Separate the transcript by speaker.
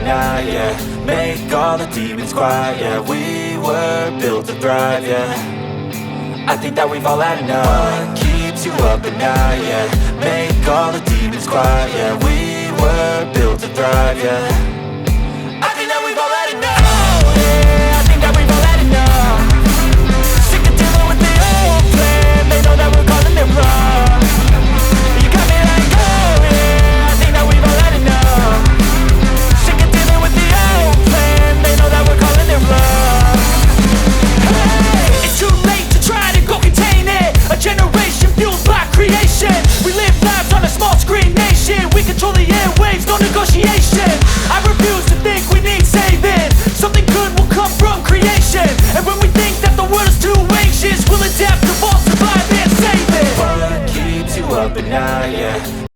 Speaker 1: at night, yeah. Make all the demons quiet, yeah. We were built to thrive, yeah. I think that we've all had enough. What keeps you up at night, yeah. Make all the demons quiet, yeah. We were built to thrive, yeah. I think that we've all had enough. Oh, yeah, I think that we've all had enough. Sick of dealing with the old plan. They know that we're calling it wrong. You got me like, oh, yeah, I think that we've all had enough. Sick of dealing with the old plan. They know that we're calling it wrong. Hey, it's too late to try to go contain it. A generation fueled by creation. We live lives on a small screen nation. We control the airwaves, no negotiation. I refuse to think we need saving. Something good will come from creation. And when we think that the world is too anxious, we'll adapt, evolve, survive and save it. What keeps you up at night, yeah.